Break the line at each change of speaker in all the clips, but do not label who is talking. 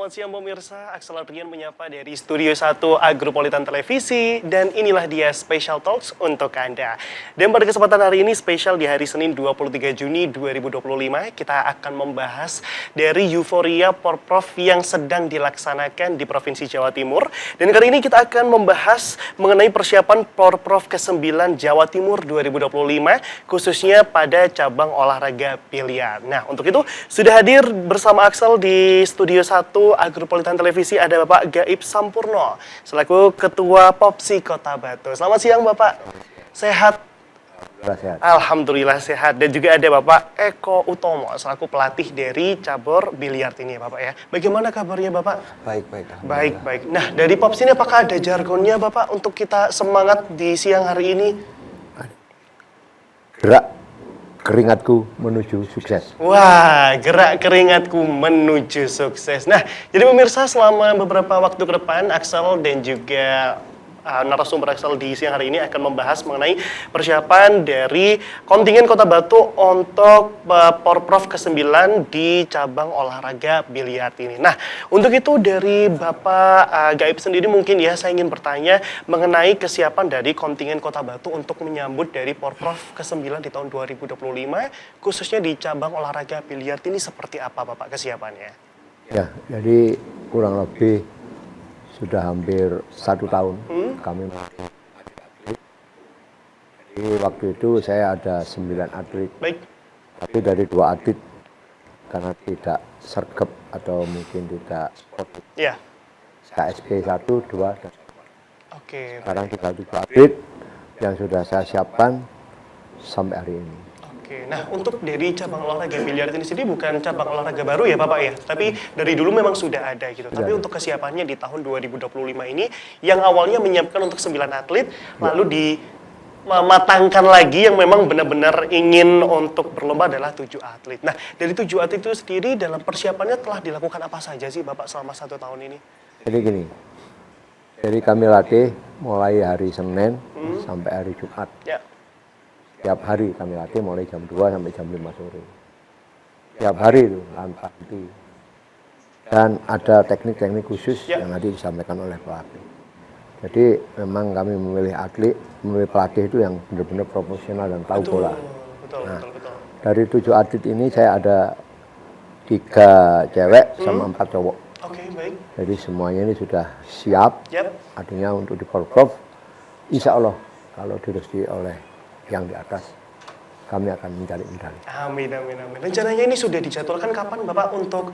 Selamat siang pemirsa, Axel Adrian menyapa dari Studio 1 Agropolitan Televisi dan inilah dia Special Talks untuk Anda. Dan pada kesempatan hari ini spesial di hari Senin 23 Juni 2025 kita akan membahas dari euforia Porprov yang sedang dilaksanakan di Provinsi Jawa Timur. Dan kali ini kita akan membahas mengenai persiapan Porprov ke-9 Jawa Timur 2025 khususnya pada cabang olahraga biliar. Nah, untuk itu sudah hadir bersama Axel di Studio 1 Agropolitan Televisi ada Bapak Gaib Sampurno selaku Ketua Popsi Kota Batu. Selamat siang Bapak. Sehat?
Sehat.
Alhamdulillah sehat. Dan juga ada Bapak Eko Utomo selaku pelatih dari cabur biliar ini ya Bapak ya. Bagaimana kabarnya Bapak? Baik. Nah, dari Popsi ini apakah ada jargonnya Bapak untuk kita semangat di siang hari ini?
Gerak keringatku menuju sukses.
Wah, gerak keringatku menuju sukses. Nah, jadi pemirsa selama beberapa waktu ke depan, Axel dan juga narasumber Axel di siang hari ini akan membahas mengenai persiapan dari kontingen Kota Batu untuk Porprov ke-9 di cabang olahraga biliar ini. Nah, untuk itu dari Bapak Gaib sendiri mungkin ya saya ingin bertanya mengenai kesiapan dari kontingen Kota Batu untuk menyambut dari Porprov ke-9 di tahun 2025 khususnya di cabang olahraga biliar ini seperti apa Bapak kesiapannya?
Ya, jadi kurang lebih sudah hampir 1 tahun kami melatih atlet. Jadi waktu itu saya ada 9 atlet.
Baik.
Tapi dari 2 atlet karena tidak sergap atau mungkin tidak sportif.
Ya.
KSP 1, 2, dan
Oke.
sekarang tinggal 3 atlet yang sudah saya siapkan sampai hari ini.
Oke, nah untuk dari cabang olahraga biliar ini sendiri bukan cabang olahraga baru ya Bapak ya, tapi dari dulu memang sudah ada gitu. Tapi untuk kesiapannya di tahun 2025 ini yang awalnya menyiapkan untuk 9 atlet, lalu dimatangkan lagi yang memang benar-benar ingin untuk berlomba adalah 7 atlet. Nah, dari 7 atlet itu sendiri dalam persiapannya telah dilakukan apa saja sih Bapak selama 1 tahun ini?
Jadi gini, jadi kami latih mulai hari Senin sampai hari Jumat.
Ya.
Tiap hari kami latih mulai jam 2 sampai jam 5 sore. Tiap hari itu tanpa henti. Dan ada teknik-teknik khusus yang nanti disampaikan oleh pelatih. Jadi memang kami memilih pelatih itu yang benar-benar profesional dan tahu bola.
Betul.
Dari 7 atlet ini saya ada 3 cewek sama 4 cowok.
Oke, baik.
Jadi semuanya ini sudah siap.
Yep.
Artinya untuk di Porprov, insya Allah kalau direstui oleh yang di atas, kami akan mencari medali.
Amin. Rencananya ini sudah dijadwalkan kapan Bapak untuk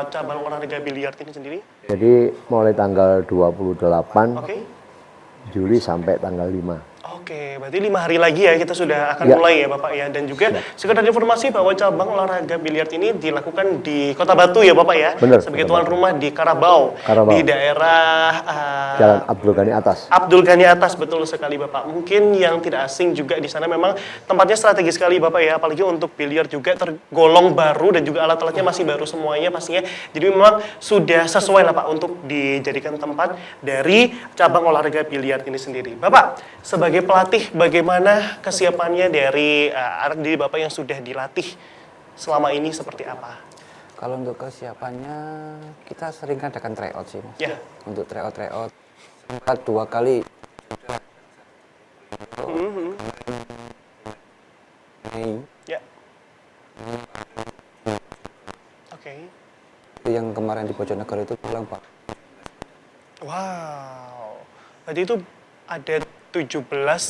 cabang olahraga biliar ini sendiri?
Jadi mulai tanggal 28
Oke.
Juli sampai tanggal 5.
Oke, berarti 5 hari lagi ya kita sudah akan mulai ya Bapak ya. Dan juga sekedar informasi bahwa cabang olahraga biliar ini dilakukan di Kota Batu ya Bapak ya.
Benar,
sebagai tuan rumah di Karabau. Di daerah
Jalan Abdul Ghani Atas.
Abdul Ghani Atas, betul sekali Bapak. Mungkin yang tidak asing juga di sana memang tempatnya strategis sekali Bapak ya. Apalagi untuk biliar juga tergolong baru dan juga alat-alatnya masih baru semuanya pastinya. Jadi memang sudah sesuai lah Pak untuk dijadikan tempat dari cabang olahraga biliar ini sendiri. Bapak, sebagai pelatih, bagaimana kesiapannya dari diri Bapak yang sudah dilatih selama ini seperti apa?
Kalau untuk kesiapannya, kita sering adakan tryout sih Mas.
Ya.
Untuk tryout sempat 2 kali.
Ya. Oke.
Yang kemarin di Bojonegoro itu pulang Pak.
Wow. Berarti itu ada 17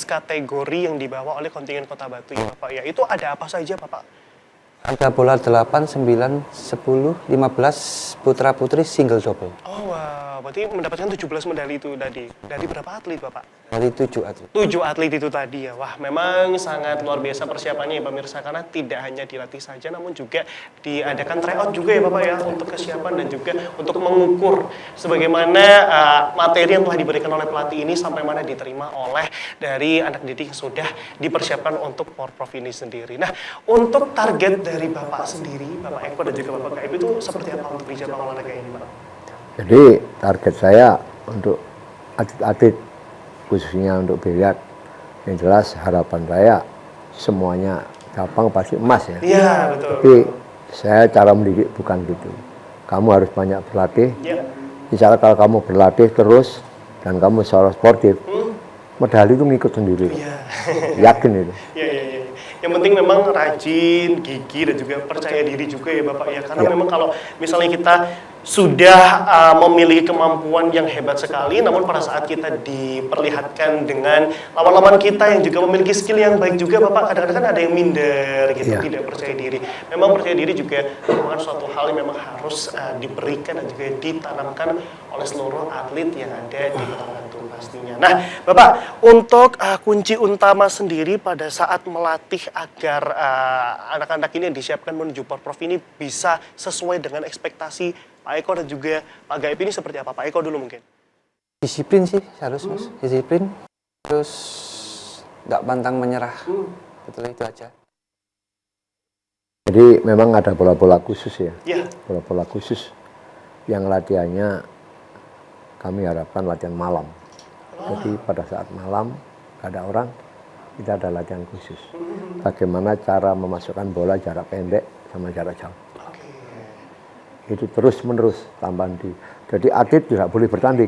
kategori yang dibawa oleh kontingen Kota Batu ya Bapak ya. Itu ada apa saja Bapak?
Ada bola 8, 9, 10, 15 putra-putri single double.
Oh wow, berarti mendapatkan 17 medali itu tadi. Dari berapa atlet Bapak?
Dari 7 atlet.
7 atlet itu tadi ya. Wah, memang sangat luar biasa persiapannya ya pemirsa karena tidak hanya dilatih saja namun juga diadakan tryout juga ya Bapak ya untuk kesiapan dan juga untuk mengukur sebagaimana materi yang telah diberikan oleh pelatih ini sampai mana diterima oleh dari anak didik yang sudah dipersiapkan untuk Porprov ini sendiri. Nah, untuk target dari Bapak sendiri, Bapak Eko dan juga Bapak Gaib itu seperti apa untuk di cabang olahraga ini, Pak?
Jadi target saya untuk atlet-atlet khususnya untuk biliar, yang jelas harapan saya semuanya cabang pasti emas ya.
Iya, betul.
Tapi saya cara mendidik bukan gitu. kamu harus banyak berlatih.
Ya.
Insya Allah kalau kamu berlatih terus dan kamu seorang sportif, medali itu ngikut sendiri.
Iya.
Yakin itu.
Iya, iya, iya. Yang penting memang rajin, gigih, dan juga percaya diri juga ya Bapak ya. Karena memang kalau misalnya kita sudah memiliki kemampuan yang hebat sekali, namun pada saat kita diperlihatkan dengan lawan-lawan kita yang juga memiliki skill yang baik juga Bapak, kadang-kadang kan ada yang minder gitu,
Iya.
tidak percaya diri. Memang percaya diri juga merupakan suatu hal yang memang harus diberikan dan juga ditanamkan oleh seluruh atlet yang ada di Kota Batu pastinya. Nah, Bapak, untuk kunci utama sendiri pada saat melatih agar anak-anak ini yang disiapkan menuju Porprov ini bisa sesuai dengan ekspektasi Pak Eko dan juga Pak Gaib ini seperti apa? Pak Eko dulu mungkin.
Disiplin sih harus Mas, disiplin. Terus nggak pantang menyerah. Betul itu aja.
Jadi memang ada bola-bola khusus ya.
Iya.
Bola-bola khusus yang latihannya kami harapkan latihan malam. Jadi pada saat malam gak ada orang, kita ada latihan khusus. Bagaimana cara memasukkan bola jarak pendek sama jarak jauh. Itu terus menerus tambahan di. Jadi atlet tidak boleh bertanding,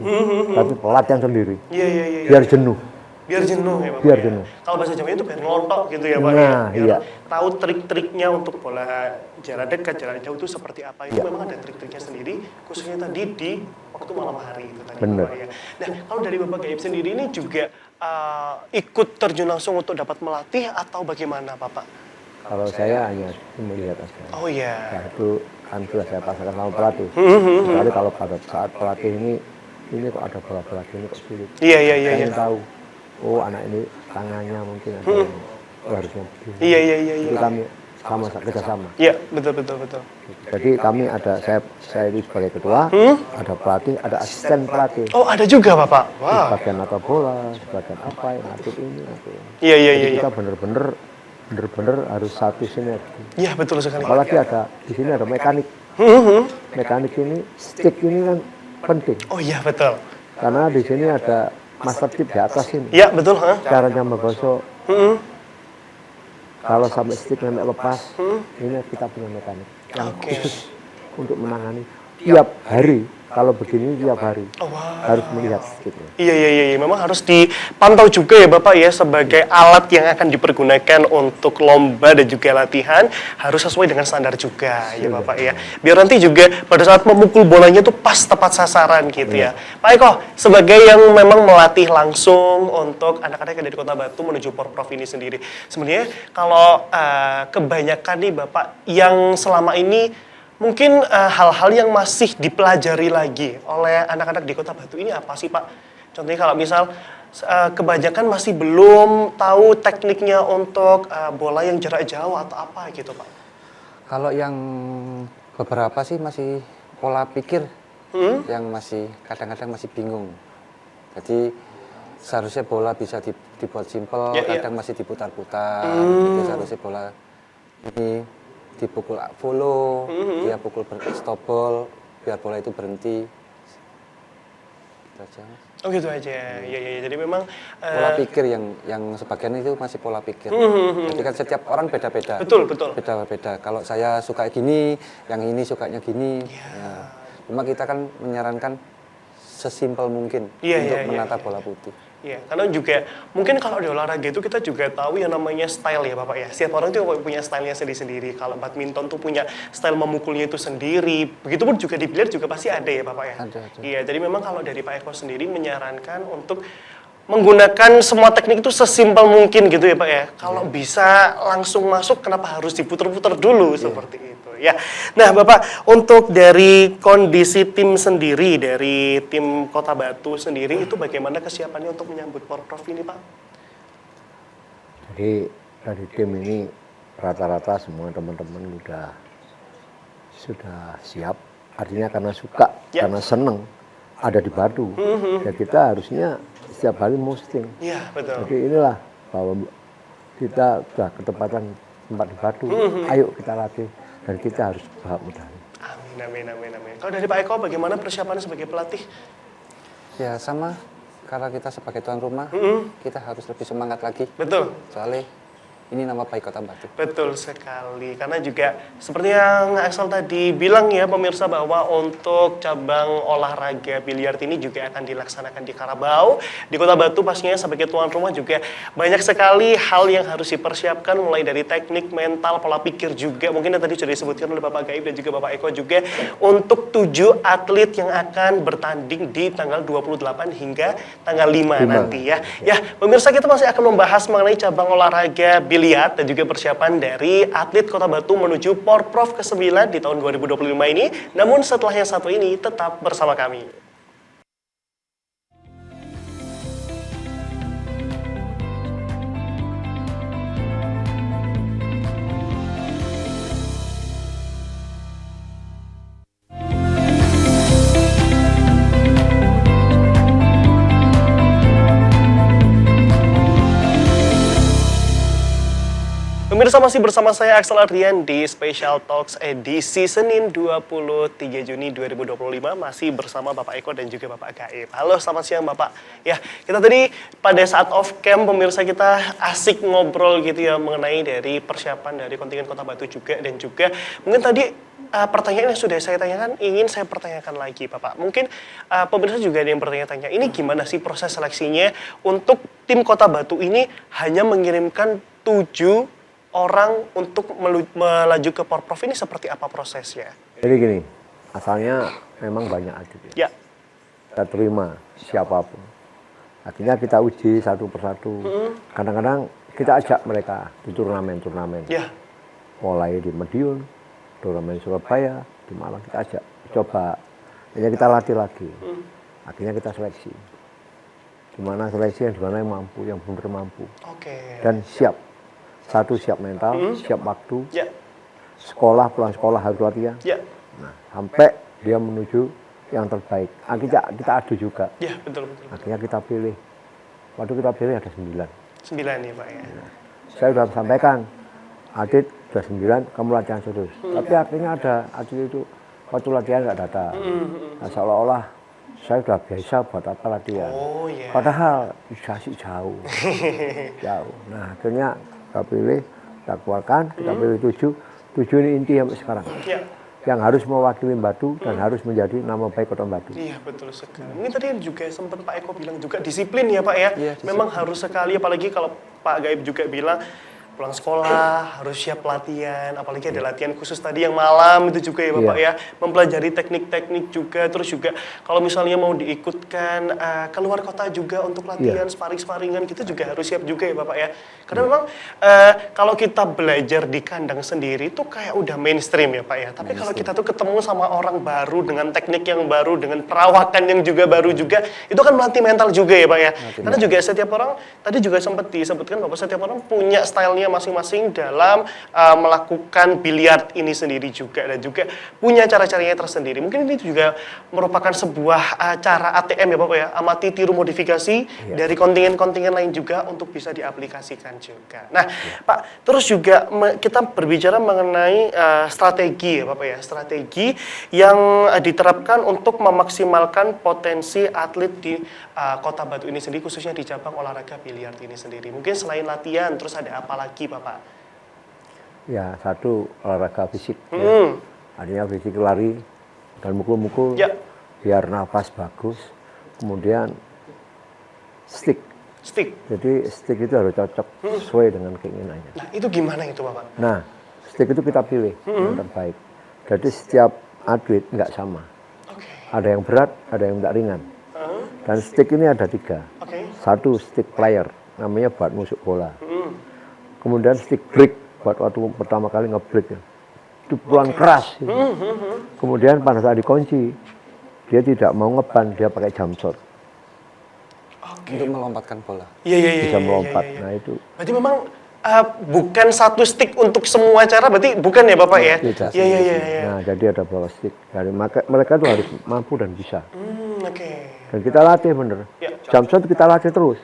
tapi pelatihan sendiri.
Iya, iya, iya.
Biar jenuh.
Biar jenuh ya Bapak.
Biar
ya.
jenuh.
Kalau bahasa Jawanya itu biar ngelontok gitu ya Pak.
Nah,
ya. Biar
iya.
tahu trik-triknya untuk bola jarak dekat, jarak jauh itu seperti apa. Itu
Iya.
memang ada trik-triknya sendiri, khususnya tadi di waktu malam hari itu tadi
Bener.
Bapak ya. Nah, kalau dari Bapak Gaib sendiri ini juga ikut terjun langsung untuk dapat melatih atau bagaimana Bapak?
Kalau saya hanya melihat aja.
Oh iya.
Nah, itu kan sudah saya pasangkan sama pelatih. Kecuali kalau pada saat pelatih ini kok ada bola-bola gini kok sulit.
Iya, iya, iya.
Saya
iya.
ingin tahu, oh anak ini tangannya mungkin ada yang harusnya begini.
Iya, iya, iya.
Itu
iya.
kami sama kerjasama.
Iya, betul, betul, betul.
Jadi kami ada saya itu sebagai ketua, ada pelatih, ada asisten pelatih.
Oh, ada juga Bapak? Wow.
Sebagian nata bola, sebagian apa yang ngatur ini, ngatur ini.
Iya, iya,
Jadi
iya.
kita bener-bener harus satu sinergi.
Iya, betul sekali.
Apalagi ada di sini ada mekanik. Mekanik ini stick ini kan penting
Oh iya, betul.
karena di sini ada master tip di atas ini.
Iya, betul, ha?
Caranya membosok. Kalau sampai stick sampai lepas, ini kita punya mekanik yang
Oke.
khusus untuk menangani tiap hari. Kalau begini tiap hari
Oh, wow.
harus melihat sticknya.
Iya, iya, iya, memang harus dipantau juga ya Bapak ya, sebagai alat yang akan dipergunakan untuk lomba dan juga latihan, harus sesuai dengan standar juga ya Bapak ya. Biar nanti juga pada saat memukul bolanya itu pas tepat sasaran gitu ya. Pak Eko, sebagai yang memang melatih langsung untuk anak-anak yang dari Kota Batu menuju Porprov ini sendiri, sebenarnya kalau kebanyakan nih Bapak yang selama ini mungkin hal-hal yang masih dipelajari lagi oleh anak-anak di Kota Batu ini apa sih Pak? Contohnya kalau misal kebanyakan masih belum tahu tekniknya untuk bola yang jarak jauh atau apa gitu Pak?
Kalau yang beberapa sih masih pola pikir yang masih kadang-kadang masih bingung. Jadi seharusnya bola bisa dibuat simpel,
Ya, ya.
kadang masih diputar-putar. Jadi seharusnya bola ini dipukul follow, dia pukul stop ball, biar bola itu berhenti. Gitu aja. Mas.
Oh gitu aja, ya, ya, ya. Jadi memang
Pola pikir yang sebagian itu masih pola pikir. Jadi kan setiap orang beda-beda.
betul, betul.
Beda-beda. Kalau saya suka gini, yang ini sukanya gini. Ya. Cuma kita kan menyarankan sesimpel mungkin
Iya,
untuk
iya, iya,
menata
iya.
bola putih.
Iya, karena juga mungkin kalau di olahraga itu kita juga tahu yang namanya style ya Bapak ya. Setiap orang itu punya stylenya sendiri-sendiri. Kalau badminton tuh punya style memukulnya itu sendiri. Begitupun juga di biliar juga pasti ada ya Bapak ya.
Ada.
Iya, jadi memang kalau dari Pak Eko sendiri menyarankan untuk menggunakan semua teknik itu sesimpel mungkin gitu ya Pak ya. Kalau bisa langsung masuk, kenapa harus diputer-puter dulu seperti itu ya. Nah Bapak, untuk dari kondisi tim sendiri, dari tim Kota Batu sendiri, itu bagaimana kesiapannya untuk menyambut Porprov ini Pak?
Jadi dari tim ini rata-rata semua teman-teman sudah siap. Artinya karena suka,
Ya.
karena seneng ada di Batu. Ya kita harusnya setiap hari posting.
Iya, betul.
Jadi inilah bahwa kita sudah ketempatan tempat di Batu. Ayo kita latih dan kita harus bawa medali.
Amin, amin, amin, amin. Kalau dari Pak Eko, bagaimana persiapannya sebagai pelatih?
Ya sama, karena kita sebagai tuan rumah, kita harus lebih semangat lagi.
Betul.
Soalnya ini nama baik Kota Batu.
Betul sekali, karena juga seperti yang Axel tadi bilang ya pemirsa bahwa untuk cabang olahraga biliar ini juga akan dilaksanakan di Karabau, di Kota Batu pastinya sebagai tuan rumah juga banyak sekali hal yang harus dipersiapkan mulai dari teknik, mental, pola pikir juga, mungkin yang tadi sudah disebutkan oleh Bapak Gaib dan juga Bapak Eko juga untuk 7 atlet yang akan bertanding di tanggal 28 hingga tanggal 5 nanti ya. Ya, pemirsa kita masih akan membahas mengenai cabang olahraga biliar dan juga persiapan dari atlet Kota Batu menuju Porprov ke-9 di tahun 2025 ini. Namun setelah yang satu ini tetap bersama kami. Pemirsa masih bersama saya Axel Adrian di Special Talks edisi Senin 23 Juni 2025 masih bersama Bapak Eko dan juga Bapak Gaib. Halo, selamat siang Bapak. Ya, kita tadi pada saat off cam pemirsa kita asik ngobrol gitu ya mengenai dari persiapan dari kontingen Kota Batu juga dan juga mungkin tadi pertanyaan yang sudah saya tanyakan ingin saya pertanyakan lagi Bapak. Mungkin pemirsa juga ada yang bertanya-tanya, ini gimana sih proses seleksinya untuk tim Kota Batu ini hanya mengirimkan 7 orang untuk melaju ke Porprov ini seperti apa prosesnya?
Jadi gini, asalnya memang banyak atlet.
Ya.
Kita terima siapapun. Akhirnya kita uji satu persatu. Kadang-kadang kita ajak mereka di turnamen-turnamen.
Ya.
Mulai di Madiun, turnamen Surabaya, di Malang kita ajak. Coba, akhirnya kita latih lagi. Akhirnya kita seleksi. Gimana seleksi yang dimana yang mampu, yang benar mampu.
Oke.
Dan siap. Satu siap mental, siap waktu.
Ya.
Sekolah, pulang sekolah harus latihan.
Ya.
Nah, sampai dia menuju yang terbaik. Kita adu juga.
Ya, betul.
Akhirnya kita pilih. Waktu kita pilih ada 9.
9 ya Pak ya.
Saya sudah sampaikan, Adit sudah 9, kamu latihan terus. Tapi akhirnya ada Adit itu, waktu latihan nggak datang. Nah, seolah-olah saya sudah biasa buat apa latihan.
Oh iya.
Padahal sih jauh. Jauh. Nah, akhirnya kita pilih, kita keluarkan, kita pilih 7. 7 ini inti sampai sekarang.
Ya.
Yang harus mewakili Batu dan harus menjadi nama baik Kota Batu.
Iya, betul sekali. Ini tadi juga sempat Pak Eko bilang juga disiplin ya Pak ya.
Iya,
memang harus sekali, apalagi kalau Pak Gaib juga bilang pulang sekolah harus siap latihan, apalagi ada latihan khusus tadi yang malam itu juga ya Bapak ya, mempelajari teknik-teknik juga, terus juga kalau misalnya mau diikutkan keluar kota juga untuk latihan sparring-sparingan gitu juga harus siap juga ya Bapak ya, karena memang kalau kita belajar di kandang sendiri itu kayak udah mainstream ya Pak ya, tapi kalau kita tuh ketemu sama orang baru dengan teknik yang baru, dengan perawakan yang juga baru juga, itu kan melatih mental juga ya Pak ya, karena juga setiap orang, tadi juga sempat disebutkan bahwa setiap orang punya stylenya masing-masing dalam melakukan biliar ini sendiri juga dan juga punya cara-caranya tersendiri. Mungkin ini juga merupakan sebuah cara ATM ya Bapak ya, amati tiru modifikasi dari kontingen-kontingen lain juga untuk bisa diaplikasikan juga. Nah Pak, terus juga kita berbicara mengenai strategi ya Bapak ya, strategi yang diterapkan untuk memaksimalkan potensi atlet di Kota Batu ini sendiri, khususnya di cabang olahraga biliar ini sendiri. Mungkin selain latihan, terus ada apa lagi Bapak?
Ya, satu olahraga fisik. Ya. Artinya fisik lari dan mukul-mukul biar nafas bagus. Kemudian stick. Jadi stick itu harus cocok sesuai dengan keinginannya.
Nah, itu gimana itu Bapak?
Nah, stick itu kita pilih yang terbaik. Jadi setiap atlet nggak sama. Ada yang berat, ada yang tidak ringan. Dan stick ini ada 3. Satu stick player, namanya buat nusuk bola. Kemudian stick break, buat waktu pertama kali nge-break. Itu pukulan keras. Gitu. Kemudian pada saat dikunci, dia tidak mau ngeban, dia pakai jump shot.
Untuk melompatkan bola.
Iya.
Bisa melompat. Nah itu.
Berarti memang bukan satu stick untuk semua cara, berarti bukan ya Bapak ya?
Tidak.
Iya.
Nah jadi ada beberapa stick. Jadi mereka tuh harus mampu dan bisa.
Oke.
Dan kita latih bener. Jump shot kita latih terus.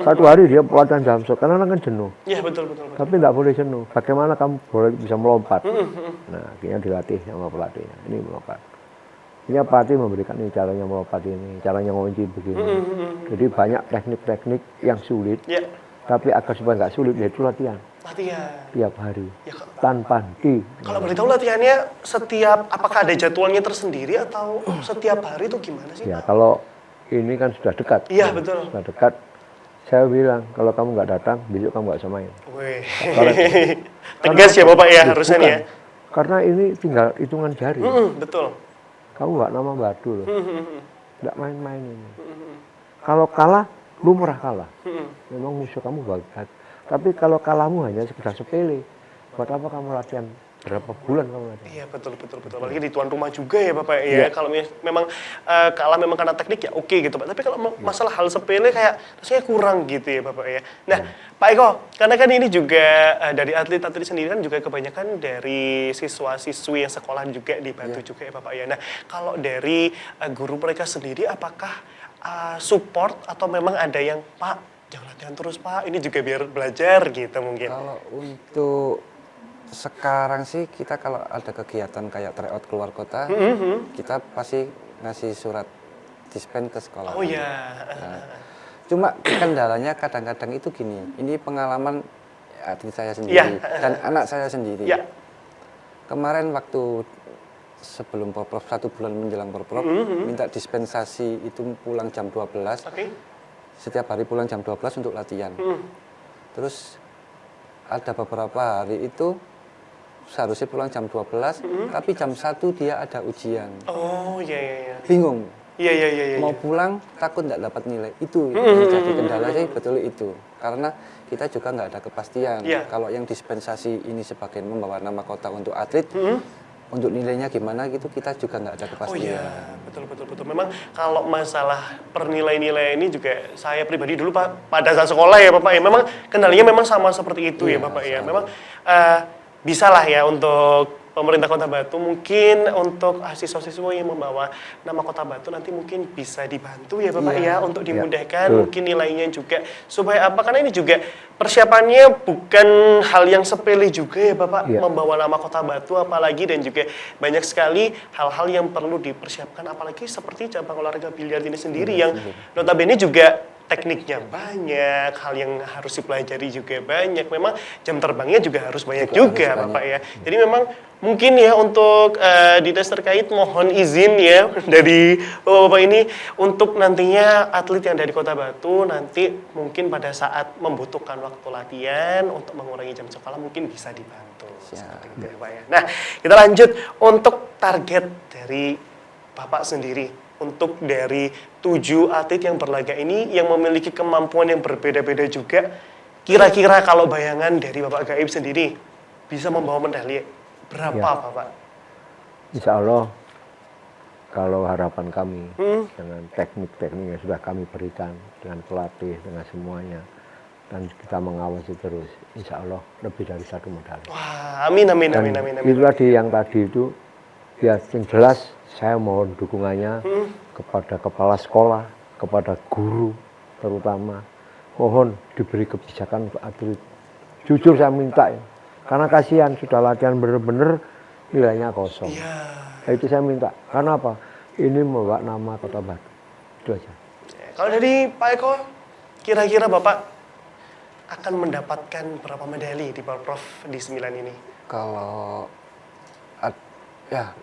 Satu hari dia latihan jump shot, karena kan jenuh.
Iya betul.
Tapi tidak boleh jenuh. Bagaimana kamu boleh bisa melompat? Nah akhirnya dilatih sama pelatihnya. Ini melompat. Ini pelatih memberikan ini caranya melompat ini, caranya ngunci begini. Jadi banyak teknik-teknik yang sulit. Tapi agar supaya nggak sulit, yaitu latihan.
Latihan.
tiap hari
Ya,
tanpa henti.
kalau boleh tahu latihannya setiap, apakah ada jadwalnya tersendiri atau setiap hari itu gimana sih,
Ya
Pak?
kalau ini kan sudah dekat.
Iya, betul.
Sudah dekat. Saya bilang kalau kamu nggak datang, besok kamu nggak bisa main.
Wih.
Kalau-
Tegas ya Bapak ya harusnya nih ya.
Bukan. Karena ini tinggal hitungan jari.
Betul.
Kamu nggak nama batu loh. Nggak main-main ini. Kalau kalah, lumrah kalah. Memang musuh kamu bagus. Tapi kalau kalahmu hanya sekedar sepele, buat apa kamu latihan? Berapa bulan kamu latihan?
Iya betul. Apalagi di tuan rumah juga ya Bapak ya.
Iya.
Kalau memang kalah memang karena teknik ya oke gitu Pak. Tapi kalau masalah hal sepele kayak rasanya kurang gitu ya Bapak ya. Nah Pak Eko, karena kan ini juga dari atlet-atlet sendiri kan juga kebanyakan dari siswa-siswi yang sekolah juga di Batu juga ya Bapak ya. Nah kalau dari guru mereka sendiri apakah support atau memang ada yang Pak jangan latihan terus Pak, ini juga biar belajar gitu mungkin.
Kalau untuk sekarang sih kita kalau ada kegiatan kayak tryout keluar kota, kita pasti ngasih surat dispen ke sekolah.
Oh ya.
Cuma kendalanya kadang-kadang itu gini, ini pengalaman atlet saya sendiri
Iya.
dan anak saya sendiri.
Ya.
Kemarin waktu sebelum Porprov, 1 bulan menjelang Porprov, minta dispensasi itu pulang jam 12.
Oke.
Setiap hari pulang jam 12 untuk latihan. Terus ada beberapa hari itu seharusnya pulang jam 12, tapi jam 1 dia ada ujian.
Oh iya.
Bingung.
Iya.
Mau pulang takut nggak dapat nilai. Itu yang jadi kendala sih betul itu. Karena kita juga nggak ada kepastian.
Iya.
Kalau yang dispensasi ini sebagai membawa nama kota untuk atlet, untuk nilainya gimana gitu kita juga nggak ada
Oh
kepastian.
iya, betul. Memang kalau masalah pernilai-nilai ini juga saya pribadi dulu Pak, pada saat sekolah ya Bapak ya, memang kendalanya memang sama seperti itu ya Bapak ya. Memang bisa lah ya untuk pemerintah Kota Batu mungkin untuk siswa-siswa yang membawa nama Kota Batu nanti mungkin bisa dibantu ya Bapak ya untuk dimudahkan mungkin nilainya juga supaya apa, karena ini juga persiapannya bukan hal yang sepele juga ya Bapak membawa nama Kota Batu apalagi, dan juga banyak sekali hal-hal yang perlu dipersiapkan apalagi seperti cabang olahraga biliar ini sendiri yang notabene juga tekniknya banyak, hal yang harus dipelajari juga banyak. Memang jam terbangnya juga harus banyak juga, Bapak ya. Jadi memang mungkin ya untuk dinas terkait mohon izin ya dari Bapak ini untuk nantinya atlet yang dari Kota Batu nanti mungkin pada saat membutuhkan waktu latihan untuk mengurangi jam sekolah mungkin bisa dibantu. Seperti itu ya, Pak ya. Nah, kita lanjut untuk target dari Bapak sendiri. Untuk dari 7 atlet yang berlaga ini yang memiliki kemampuan yang berbeda-beda juga, kira-kira kalau bayangan dari Bapak Gaib sendiri bisa membawa medali berapa Bapak?
Insya Allah kalau harapan kami dengan teknik-teknik yang sudah kami berikan dengan pelatih dengan semuanya dan kita mengawasi terus, insya Allah lebih dari 1 medali.
Wah, amin.
Itu tadi yang tadi itu ya yang jelas saya mohon dukungannya kepada kepala sekolah, kepada guru terutama. Mohon diberi kebijakan untuk atlet. Jujur saya minta ya, karena kasihan sudah latihan benar-benar nilainya kosong. Nah, itu saya minta. Karena apa? Ini membawa nama Kota Batu. Itu aja.
Kalau dari Pak Eko, kira-kira Bapak akan mendapatkan berapa medali di Porprov di 9 ini?
Kalau ya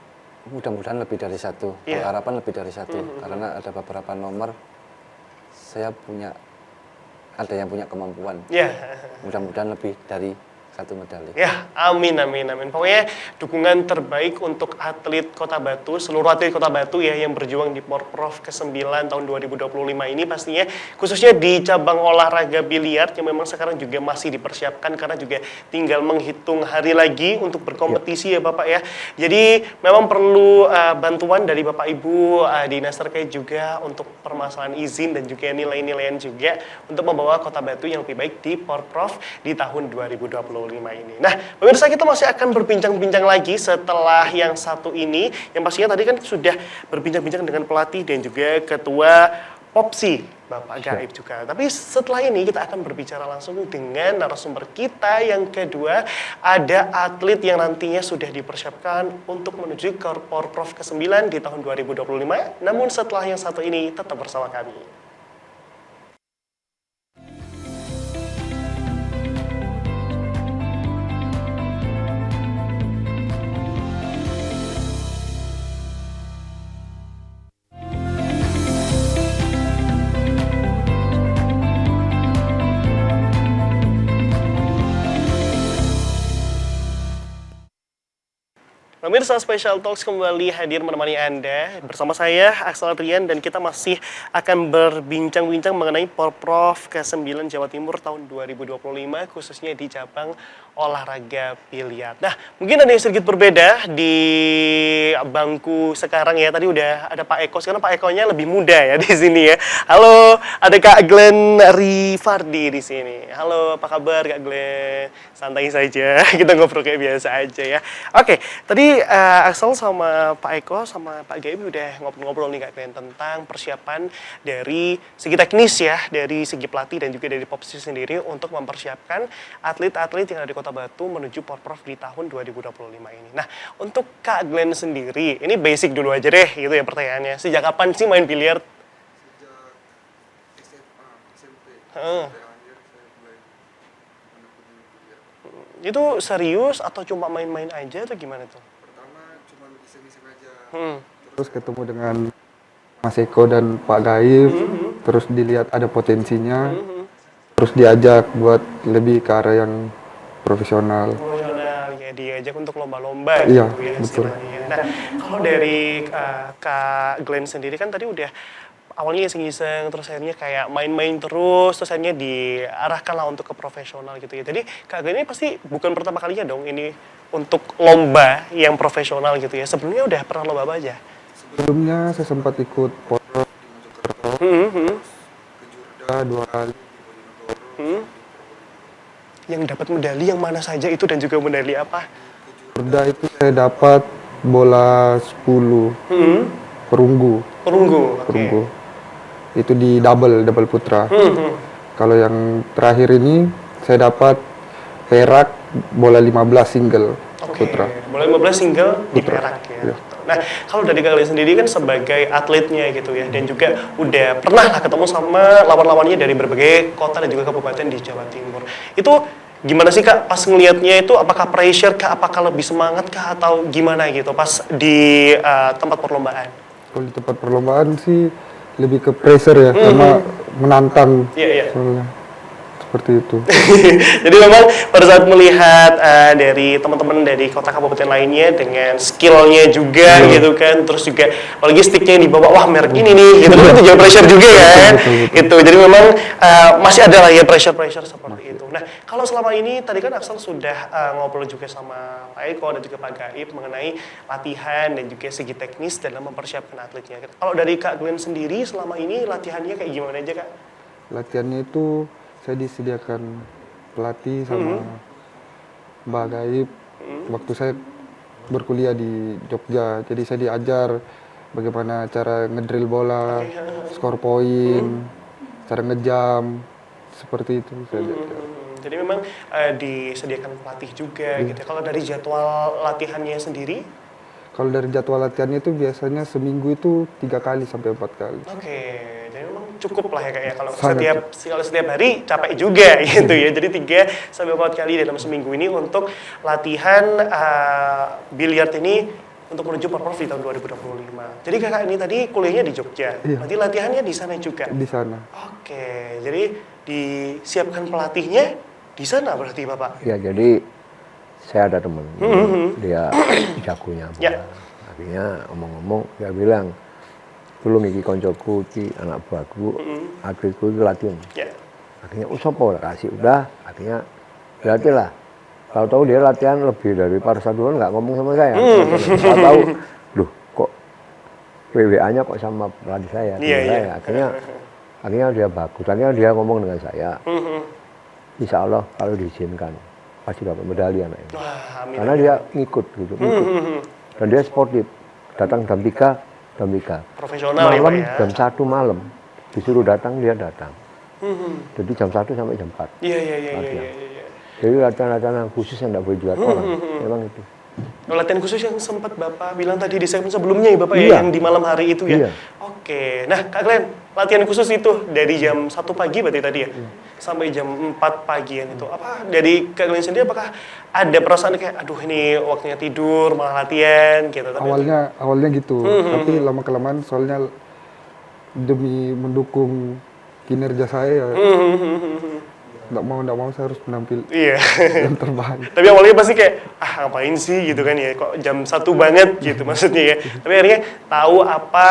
mudah-mudahan lebih dari 1. Harapan lebih dari 1 karena ada beberapa nomor saya ada yang punya kemampuan. Mudah-mudahan lebih dari 1 medali.
Ya, amin. Pokoknya dukungan terbaik untuk atlet Kota Batu, seluruh atlet Kota Batu ya yang berjuang di Porprov ke-9 tahun 2025 ini pastinya, khususnya di cabang olahraga biliar yang memang sekarang juga masih dipersiapkan karena juga tinggal menghitung hari lagi untuk berkompetisi ya Bapak ya. Jadi memang perlu bantuan dari Bapak Ibu dinas terkait juga untuk permasalahan izin dan juga nilai-nilaian juga untuk membawa Kota Batu yang lebih baik di Porprov di tahun 2025 ini. Nah, pemirsa kita masih akan berbincang-bincang lagi setelah yang satu ini. Yang pastinya tadi kan sudah berbincang-bincang dengan pelatih dan juga ketua Popsi, Bapak Gaib juga. Tapi setelah ini kita akan berbicara langsung dengan narasumber kita yang kedua. Ada atlet yang nantinya sudah dipersiapkan untuk menuju ke Porprov ke-9 di tahun 2025. Namun setelah yang satu ini tetap bersama kami. Pemirsa Special Talks kembali hadir menemani Anda. Bersama saya, Axel Adrian, dan kita masih akan berbincang-bincang mengenai Porprov ke-9 Jawa Timur tahun 2025, khususnya di cabang olahraga biliar. Nah, mungkin ada yang sedikit berbeda di bangku sekarang ya. Tadi udah ada Pak Eko, sekarang Pak Ekonya lebih muda ya di sini ya. Halo, ada Kak Glenn Rifardi di sini. Halo, apa kabar Kak Glenn? Santai saja, kita ngobrol kayak biasa aja ya. Oke, tadi Axel sama Pak Eko sama Pak Gaib udah ngobrol-ngobrol nih Kak Glenn tentang persiapan dari segi teknis ya, dari segi pelatih dan juga dari Popsi sendiri untuk mempersiapkan atlet-atlet yang ada di Kota Batu menuju Porprov di tahun 2025 ini. Nah, untuk Kak Glenn sendiri, ini basic dulu aja deh gitu ya pertanyaannya. Sejak kapan sih main biliar?
Sejak SMA, SMP,
Heeh.
sampai akhir saya mulai menekuni biliar.
Itu serius atau cuma main-main aja atau gimana tuh?
Pertama cuma iseng-iseng aja,
Terus ketemu dengan Mas Eko dan Pak Gaib, terus dilihat ada potensinya, terus diajak buat lebih ke arah yang profesional.
Profesional ya, diajak untuk lomba-lomba
Iya,
gitu ya
betul.
istilahnya. Nah, kalau dari Kak Glenn sendiri kan tadi udah awalnya iseng-iseng, terus akhirnya kayak main-main terus akhirnya diarahkan lah untuk ke profesional gitu ya. Jadi Kak Glenn ini pasti bukan pertama kalinya dong ini untuk lomba yang profesional gitu ya. Sebelumnya udah pernah lomba apa aja?
Sebelumnya saya sempat ikut Porprov di Mojokerto, ke Jurda 2 kali di Bojonegoro.
Yang dapat medali yang mana saja itu dan juga medali apa?
Jurda itu saya dapat bola 10 perunggu.
Perunggu. Oke.
Perunggu. Itu di double putra. Kalau yang terakhir ini saya dapat perak bola 15 single putra.
Boleh 15 single di perak ya.
Iya.
Nah, kalau dari kalian sendiri kan sebagai atletnya gitu ya, dan juga udah pernah lah ketemu sama lawan-lawannya dari berbagai kota dan juga kabupaten di Jawa Timur. Itu gimana sih Kak pas ngelihatnya itu, apakah pressure Kak, apakah lebih semangat Kak atau gimana gitu pas di tempat perlombaan?
Kalau di tempat perlombaan sih lebih ke pressure ya, karena menantang.
Iya, iya.
Soalnya seperti itu.
Jadi memang pada saat melihat dari teman-teman dari kota kabupaten lainnya dengan skillnya juga gitu kan, terus juga apalagi sticknya yang dibawa, wah merek ini nih gitu kan, itu juga pressure juga kan, gitu. Jadi memang masih ada lah ya pressure seperti itu. Nah, kalau selama ini tadi kan Axel sudah ngobrol juga sama Pak Eko dan juga Pak Gaib mengenai latihan dan juga segi teknis dalam mempersiapkan atletnya. Kalau dari Kak Glenn sendiri selama ini latihannya kayak gimana aja Kak?
Latihannya itu saya disediakan pelatih sama Mbak Gaib waktu saya berkuliah di Jogja. Jadi saya diajar bagaimana cara ngedrill bola, skor poin, cara ngejam, seperti itu saya diajar.
Jadi memang disediakan pelatih juga gitu. Kalau dari jadwal latihannya sendiri?
Kalau dari jadwal latihannya itu biasanya seminggu itu 3 kali sampai 4 kali.
Oke, jadi memang cukup lah ya Kak ya. Kalau
Sangat
setiap hari capek juga gitu ya. Jadi 3 sampai 4 kali dalam seminggu ini untuk latihan biliar ini untuk menuju Porprov di tahun 2025. Jadi Kakak ini tadi kuliahnya di Jogja.
Iya.
Berarti latihannya di sana juga.
Di sana.
Oke, jadi disiapkan pelatihnya di sana berarti Bapak.
Ya jadi saya ada teman, dia jagonya.
Ya.
Akhirnya ngomong-ngomong dia bilang, "Tulung iki koncoku iki anak buahku, atletku iki latihan."
Ya.
Akhirnya usopo kasih udah, akhirnya berarti lah. Kalau tahu dia latihan lebih dari para saduan nggak ngomong sama saya. Kalau tahu, loh kok WWA-nya kok sama pelatih saya.
Iya,
teman
iya.
saya. Akhirnya dia bagus. Akhirnya dia ngomong dengan saya. Insya Allah kalau diizinkan pasti dapat medali anaknya.
Wah, amin.
Karena dia ngikut gitu, ngikut. Dan dia sportif. Datang jam 3.
Profesional ya Pak
Malam
ya.
jam 1 malam disuruh datang dia datang. Jadi jam 1 sampai jam 4.
Iya.
Jadi latihan-latihan khusus yang tidak boleh dilihat orang. Memang itu.
Latihan khusus yang sempat Bapak bilang tadi di segmen sebelumnya ya Bapak ya,
Iya.
yang di malam hari itu ya?
Iya.
Oke, nah Kak Glenn, latihan khusus itu dari jam 1 pagi berarti tadi ya? Sampai jam 4 pagian itu. Apa dari Kak Glenn sendiri apakah ada perasaan kayak, aduh ini waktunya tidur, malah latihan gitu? Tapi
Awalnya gitu, tapi lama-kelamaan soalnya demi mendukung kinerja saya ya,
nggak mau saya harus menampil
Iya.
yang terbaik.
Tapi awalnya pasti kayak, ngapain sih gitu kan ya, kok jam 1 banget gitu maksudnya ya. Tapi akhirnya tahu apa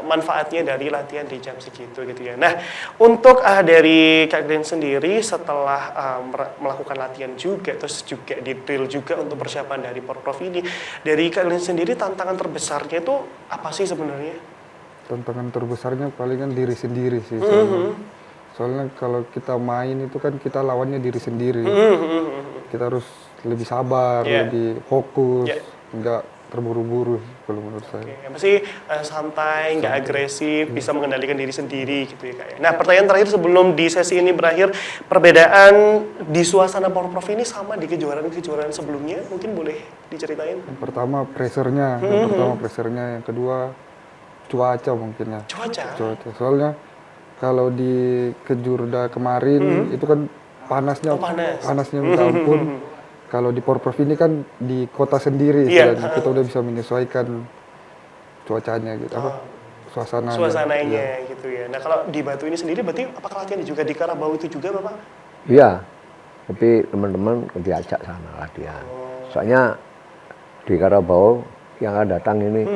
manfaatnya dari latihan di jam segitu gitu ya. Nah, untuk dari Kak Glenn sendiri setelah melakukan latihan juga, terus juga di drill juga untuk persiapan dari Porprov ini, dari Kak Glenn sendiri tantangan terbesarnya itu apa sih sebenarnya?
Tantangan terbesarnya palingan diri sendiri sih. Soalnya kalau kita main itu kan kita lawannya diri sendiri. Kita harus lebih sabar, lebih fokus, nggak terburu-buru kalau menurut saya.
Yang pasti santai, nggak agresif, bisa mengendalikan diri sendiri gitu ya Kak ya. Nah, pertanyaan terakhir sebelum di sesi ini berakhir, perbedaan di suasana Porprov ini sama di kejuaraan-kejuaraan sebelumnya, mungkin boleh diceritain?
Yang pertama pressernya, yang kedua cuaca mungkin ya.
Cuaca?
Soalnya kalau di Kejurda kemarin itu kan panasnya minta ampun. Kalau di Porprov ini kan di kota sendiri, kita udah bisa menyesuaikan cuacanya gitu, suasananya
gitu ya. Nah kalau di Batu ini sendiri berarti apakah latihan juga di Karabau itu juga Bapak?
Iya, tapi teman-teman diajak sana latihan. Soalnya di Karabau yang akan datang ini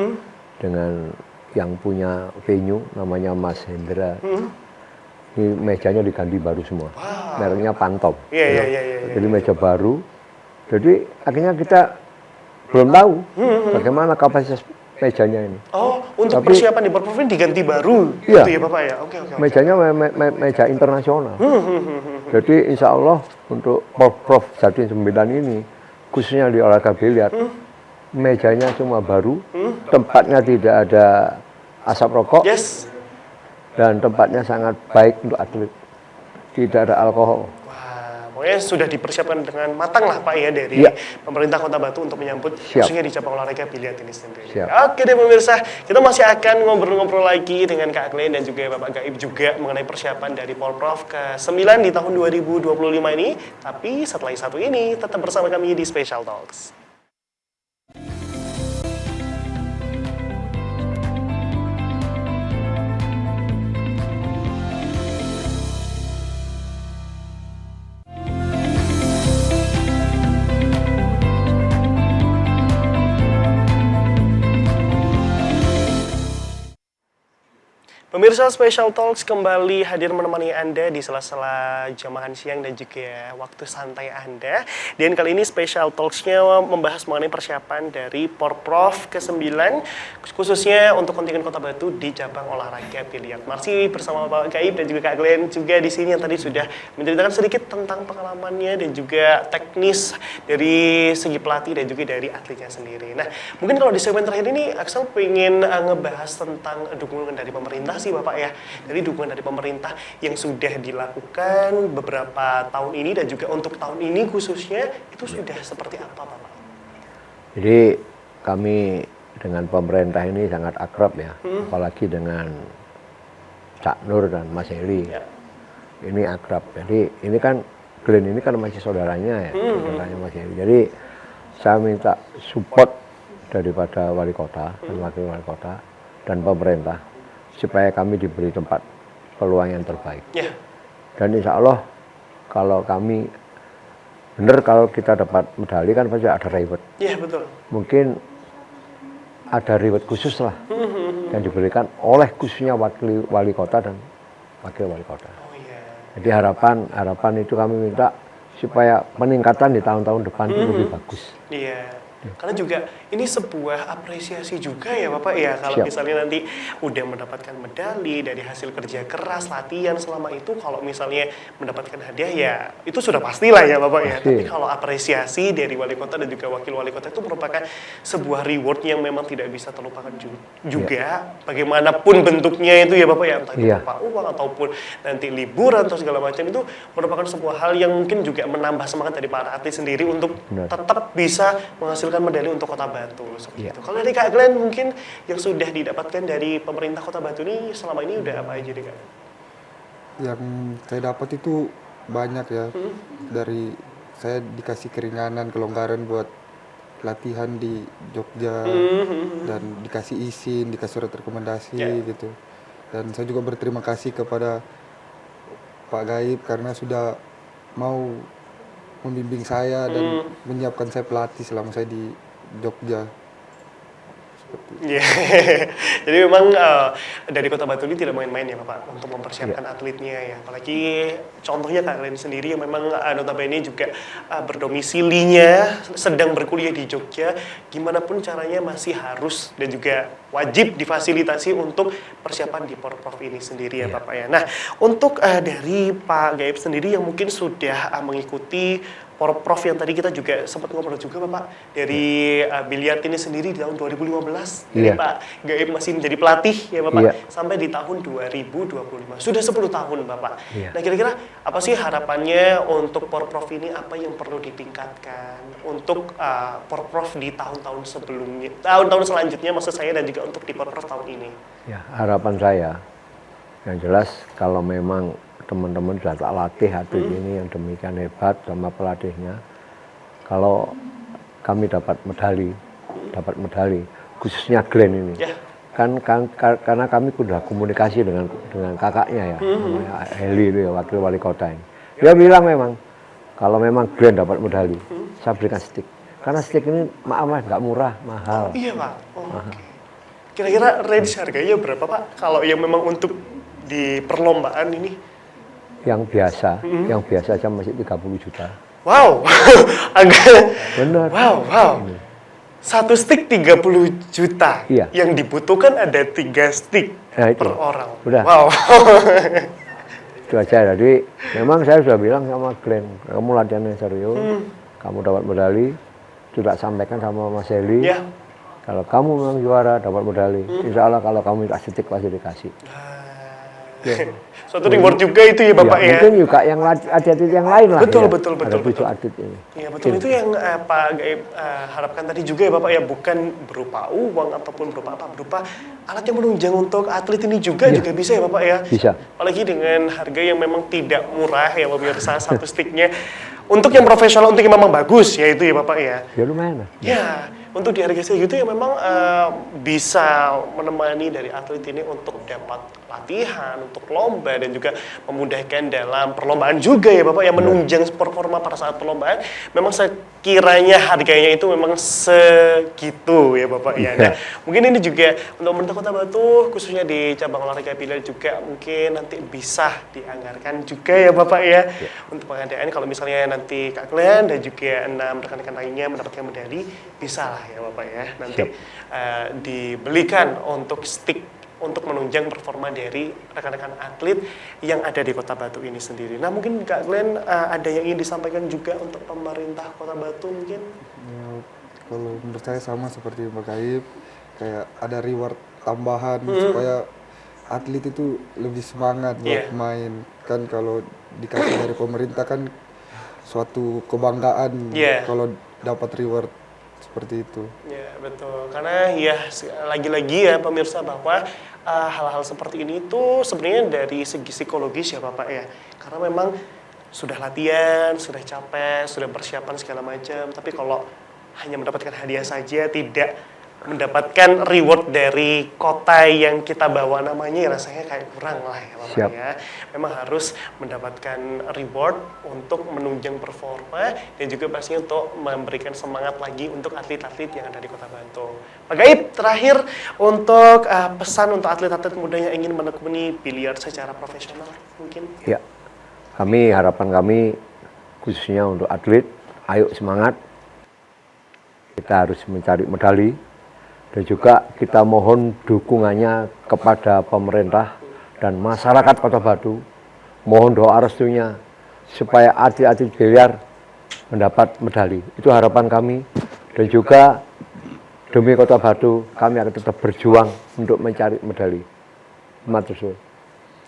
dengan yang punya venue namanya Mas Hendra. Ini mejanya diganti baru semua. Mereknya Pantop. Jadi meja baru. Jadi akhirnya kita belum tahu bagaimana kapasitas mejanya ini.
Oh, untuk persiapan di Porprov ini diganti baru gitu ya Bapak ya? Oke.
Mejanya meja internasional. Jadi insya Allah untuk Porprov Jatim 9 ini, khususnya di olahraga biliar, mejanya cuma baru, tempatnya tidak ada asap rokok, dan tempatnya sangat baik untuk atlet, tidak ada alkohol.
Wah, pokoknya sudah dipersiapkan dengan matang lah Pak ya dari pemerintah Kota Batu untuk menyambut khususnya di cabang olahraga biliar ini sendiri. Oke deh pemirsa, kita masih akan ngobrol-ngobrol lagi dengan Kak Glenn dan juga Bapak Gaib juga mengenai persiapan dari Porprov ke-9 di tahun 2025 ini. Tapi setelah yang satu ini, tetap bersama kami di Special Talks. Pemirsa Special Talks kembali hadir menemani Anda di sela-sela jam makan siang dan juga waktu santai Anda. Dan kali ini Special Talks-nya membahas mengenai persiapan dari Porprov ke-9, khususnya untuk kontingen Kota Batu di cabang olahraga biliar. Masih bersama Pak Gaib dan juga Kak Glenn juga di sini yang tadi sudah menceritakan sedikit tentang pengalamannya dan juga teknis dari segi pelatih dan juga dari atletnya sendiri. Nah, mungkin kalau di segmen terakhir ini Axel pengen ngebahas tentang dukungan dari pemerintah sih Bapak ya, dari dukungan dari pemerintah yang sudah dilakukan beberapa tahun ini dan juga untuk tahun ini khususnya itu sudah seperti apa Bapak?
Jadi kami dengan pemerintah ini sangat akrab ya, apalagi dengan Cak Nur dan Mas Heli. Ini akrab, jadi ini kan Glenn ini kan masih saudaranya ya, saudaranya Mas Heli. Jadi saya minta support daripada wali kota dan wakil wali kota dan pemerintah supaya kami diberi tempat peluang yang terbaik. Dan insya Allah kalau kami benar, kalau kita dapat medali kan pasti ada reward.
Iya betul.
Mungkin ada reward khusus lah yang diberikan oleh khususnya wakil wali kota dan wakil wali kota. Jadi harapan itu kami minta supaya peningkatan di tahun-tahun depan itu lebih bagus.
Iya. Karena juga ini sebuah apresiasi juga ya Bapak ya, kalau misalnya nanti udah mendapatkan medali dari hasil kerja keras, latihan selama itu, kalau misalnya mendapatkan hadiah ya itu sudah pastilah ya Bapak ya. Tapi kalau apresiasi dari wali kota dan juga wakil wali kota itu merupakan sebuah reward yang memang tidak bisa terlupakan juga. Bagaimanapun bentuknya itu ya Bapak ya, entah itu berupa uang ataupun nanti liburan atau segala macam, itu merupakan sebuah hal yang mungkin juga menambah semangat dari para atlet sendiri untuk tetap bisa menghasilkan medali untuk Kota Batu seperti itu. Kalau dari Kak Glenn mungkin yang sudah didapatkan dari pemerintah Kota Batu ini selama ini udah apa aja deh Kak?
Yang saya dapat itu banyak ya. Dari saya dikasih keringanan, kelonggaran buat latihan di Jogja, dan dikasih izin, dikasih surat rekomendasi gitu. Dan saya juga berterima kasih kepada Pak Gaib karena sudah mau membimbing saya dan menyiapkan saya pelatih selama saya di Jogja.
Iya. Jadi memang dari Kota Batu ini tidak main-main ya Bapak untuk mempersiapkan atletnya ya. Apalagi contohnya Kak Glenn sendiri yang memang notabene juga berdomisilinya sedang berkuliah di Jogja. Gimana pun caranya masih harus dan juga wajib difasilitasi untuk persiapan di Porprov ini sendiri ya Bapak ya. Nah untuk dari Pak Gaib sendiri yang mungkin sudah mengikuti Porprov yang tadi kita juga sempat ngobrol juga Bapak dari biliar ini sendiri di tahun 2015. Jadi Pak Gaib masih menjadi pelatih ya Bapak sampai di tahun 2025. Sudah 10 tahun Bapak. Nah kira-kira apa sih harapannya untuk Porprov ini, apa yang perlu ditingkatkan untuk Porprov di tahun-tahun sebelumnya, tahun-tahun selanjutnya maksud saya, dan juga untuk di Porprov tahun ini?
Ya, harapan saya yang jelas kalau memang teman-teman sudah tak latih atlet ini yang demikian hebat sama pelatihnya, kalau kami dapat medali khususnya Glenn ini kan karena kami sudah komunikasi dengan kakaknya ya, namanya Heli itu ya, wakil wali kota ini. Dia bilang memang kalau memang Glenn dapat medali saya berikan stick, karena stick ini maaf nggak murah, mahal.
Iya Pak. Kira-kira range harganya berapa Pak kalau yang memang untuk di perlombaan ini?
Yang biasa aja masih 30 juta.
Wow, agak.
Benar.
Wow. Satu stick 30 juta.
Iya.
Yang dibutuhkan ada 3 stick per orang.
Udah.
Wow.
Itu aja. Jadi memang saya sudah bilang sama Glenn, kamu latihannya serius, kamu dapat medali, sudah sampaikan sama Mas Heli.
Ya.
Kalau kamu memang juara dapat medali, insya Allah kalau kamu minta stick pasti dikasih.
Suatu reward juga itu ya Bapak ya.
Mungkin juga yang atlet yang lain lah.
Betul.
Ada 7 atlet ini.
Iya betul, itu yang Pak Gaib harapkan tadi juga ya Bapak ya, bukan berupa uang ataupun berupa apa, berupa alat yang menunjang untuk atlet ini juga bisa ya Bapak ya.
Bisa.
Apalagi dengan harga yang memang tidak murah ya pemirsa, satu sticknya. Untuk yang profesional, untuk yang memang bagus ya itu ya Bapak ya.
Ya lumayan lah.
Ya, untuk di harga segitu ya memang bisa menemani dari atlet ini untuk dapat latihan, untuk lomba, dan juga memudahkan dalam perlombaan juga ya Bapak yang menunjang performa pada saat perlombaan. Memang sekiranya harganya itu memang segitu ya Bapak ya. Nah, mungkin ini juga untuk pemerintah Kota Batu khususnya di cabang olahraga biliar juga mungkin nanti bisa dianggarkan juga ya Bapak ya, untuk pengadaan kalau misalnya nanti Kak Glenn dan juga 6 rekan-rekan lainnya mendapatkan medali, bisa lah ya Bapak ya nanti dibelikan untuk stick untuk menunjang performa dari rekan-rekan atlet yang ada di Kota Batu ini sendiri. Nah mungkin Kak Glenn ada yang ingin disampaikan juga untuk pemerintah Kota Batu mungkin?
Ya, kalau menurut saya sama seperti Pak Gaib, kayak ada reward tambahan supaya atlet itu lebih semangat buat main. Kan kalau dikasih dari pemerintah kan suatu kebanggaan kalau dapat reward seperti itu.
Ya betul, karena ya lagi-lagi ya pemirsa bahwa hal-hal seperti ini tuh sebenarnya dari segi psikologis ya Bapak ya, karena memang sudah latihan, sudah capek, sudah persiapan segala macam, tapi kalau hanya mendapatkan hadiah saja, tidak mendapatkan reward dari kota yang kita bawa namanya, ya rasanya kayak kurang lah ya Bapak ya. Memang harus mendapatkan reward untuk menunjang performa dan juga pastinya untuk memberikan semangat lagi untuk atlet-atlet yang ada di Kota Batu. Pak Gaib, terakhir untuk pesan untuk atlet-atlet muda yang ingin menekuni biliar secara profesional mungkin?
Ya, harapan kami khususnya untuk atlet, ayo semangat. Kita harus mencari medali. Dan juga kita mohon dukungannya kepada pemerintah dan masyarakat Kota Batu. Mohon doa restunya supaya atlet-atlet biliar mendapat medali. Itu harapan kami. Dan juga demi Kota Batu kami akan tetap berjuang untuk mencari medali. Matur suwun.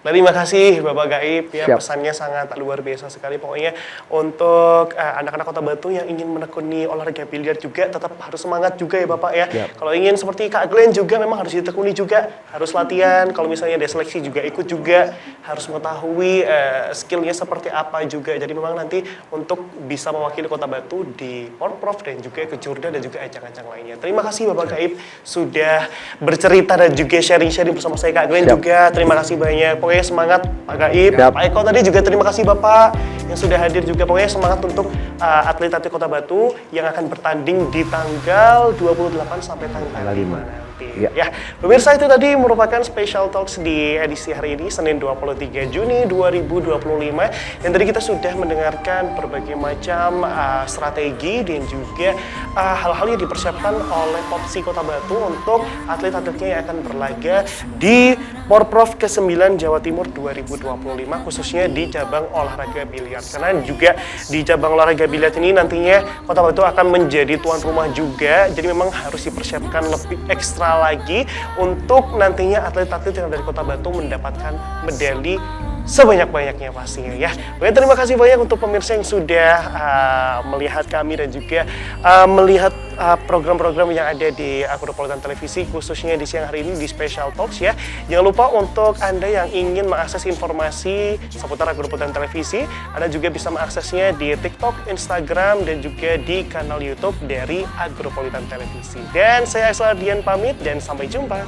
Terima kasih Bapak Gaib ya, pesannya sangat luar biasa sekali pokoknya untuk anak-anak Kota Batu yang ingin menekuni olahraga biliar juga tetap harus semangat juga ya Bapak ya. Kalau ingin seperti Kak Glenn juga memang harus ditekuni juga, harus latihan, kalau misalnya ada seleksi juga ikut juga, harus mengetahui skillnya seperti apa juga. Jadi memang nanti untuk bisa mewakili Kota Batu di Porprov dan juga kejurda dan juga ajang-ajang lainnya. Terima kasih Bapak Gaib sudah bercerita dan juga sharing-sharing bersama saya Kak Glenn juga. Terima kasih banyak. Pokoknya pokoknya semangat Pak Gaib.
Siap.
Pak Eko tadi juga terima kasih Bapak yang sudah hadir juga. Pokoknya semangat untuk atlet-atlet Kota Batu yang akan bertanding di tanggal 28 sampai tanggal 5 nanti. Ya, pemirsa itu tadi merupakan special talks di edisi hari ini Senin 23 Juni 2025 yang tadi kita sudah mendengarkan berbagai macam strategi dan juga hal-hal yang dipersiapkan oleh Popsi Kota Batu untuk atlet-atletnya yang akan berlaga di Porprov ke-9 Jawa Timur 2025 khususnya di cabang olahraga biliar. Karena juga di cabang olahraga biliar ini nantinya Kota Batu akan menjadi tuan rumah juga, jadi memang harus dipersiapkan lebih ekstra lagi untuk nantinya atlet-atlet yang dari Kota Batu mendapatkan medali sebanyak-banyaknya pastinya ya. Oke, terima kasih banyak untuk pemirsa yang sudah melihat kami dan juga melihat program-program yang ada di Agropolitan Televisi khususnya di siang hari ini di Special Talks ya. Jangan lupa untuk Anda yang ingin mengakses informasi seputar Agropolitan Televisi, Anda juga bisa mengaksesnya di TikTok, Instagram dan juga di kanal YouTube dari Agropolitan Televisi. Dan saya Aslar Dian pamit dan sampai jumpa.